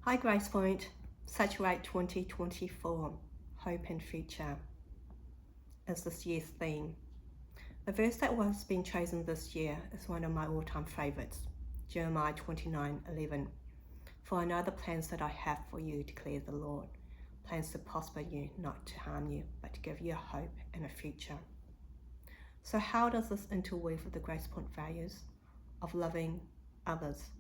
Hi Grace Point, Saturate 2024, Hope and Future is this year's theme. The verse that was been chosen this year is one of my all-time favourites, Jeremiah 29:11. For I know the plans that I have for you, declares the Lord, plans to prosper you, not to harm you, but to give you a hope and a future. So how does this interweave with the Grace Point values of loving others?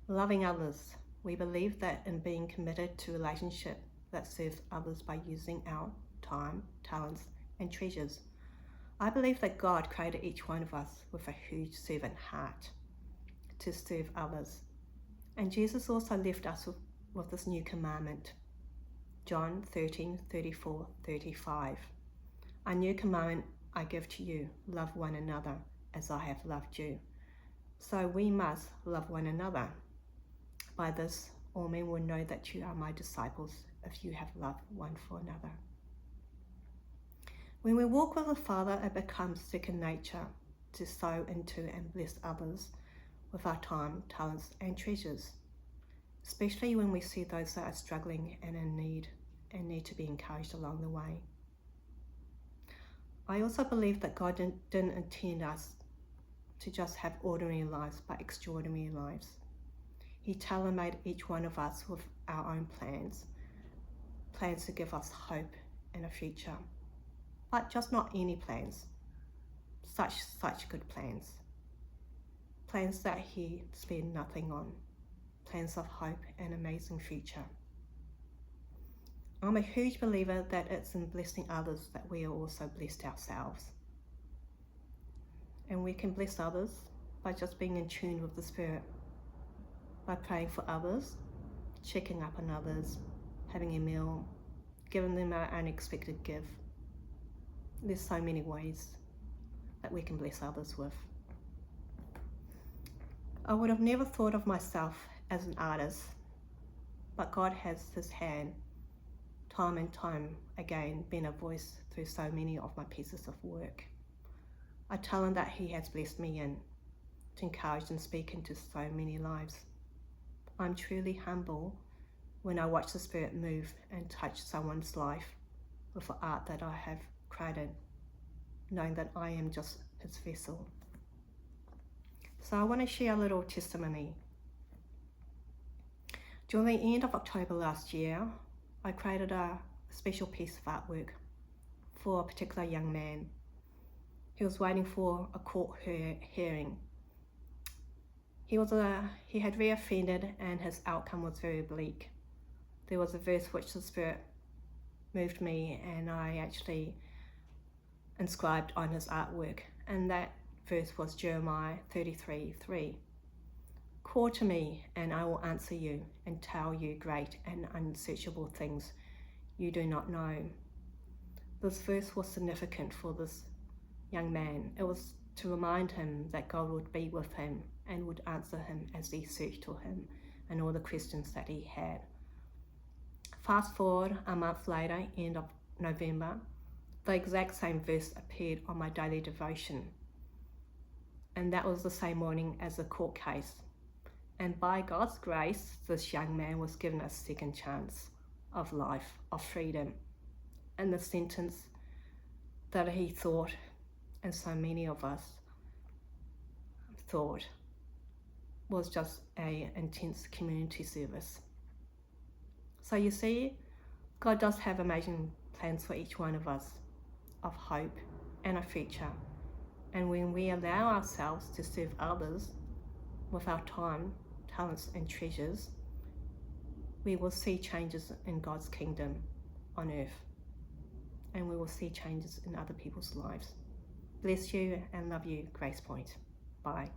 Loving others. We believe that in being committed to a relationship that serves others by using our time, talents, and treasures. I believe that God created each one of us with a huge servant heart to serve others. And Jesus also left us with this new commandment. John 13:34-35. A new commandment I give to you, love one another as I have loved you. So we must love one another. By this, all men will know that you are my disciples if you have love one for another. When we walk with the Father, it becomes second nature to sow into and bless others with our time, talents, and treasures, especially when we see those that are struggling and in need and need to be encouraged along the way. I also believe that God didn't intend us to just have ordinary lives, but extraordinary lives. He tailor-made each one of us with our own plans to give us hope and a future. But just not any plans, such good plans. Plans that he spent nothing on, plans of hope and amazing future. I'm a huge believer that it's in blessing others that we are also blessed ourselves. And we can bless others by just being in tune with the Spirit, by praying for others, checking up on others, having a meal, giving them our unexpected gift. There's so many ways that we can bless others with. I would have never thought of myself as an artist, but God has his hand, time and time again, been a voice through so many of my pieces of work. A talent that he has blessed me in to encourage and speak into so many lives. I'm truly humble when I watch the Spirit move and touch someone's life with the art that I have created, knowing that I am just his vessel. So I want to share a little testimony. During the end of October last year, I created a special piece of artwork for a particular young man. He was waiting for a court hearing. He had reoffended and his outcome was very bleak. There was a verse which the Spirit moved me and I actually inscribed on his artwork, and that verse was Jeremiah 33:3. Call to me and I will answer you and tell you great and unsearchable things you do not know. This verse was significant for this young man. It was to remind him that God would be with him and would answer him as he searched for him and all the questions that he had. Fast forward a month later, end of November, the exact same verse appeared on my daily devotion. And that was the same morning as the court case. And by God's grace, this young man was given a second chance of life, of freedom. And the sentence that he thought, and so many of us thought, was just an intense community service. So you see, God does have amazing plans for each one of us, of hope and a future. And when we allow ourselves to serve others with our time, talents and treasures, we will see changes in God's kingdom on earth. And we will see changes in other people's lives. Bless you and love you, Grace Point. Bye.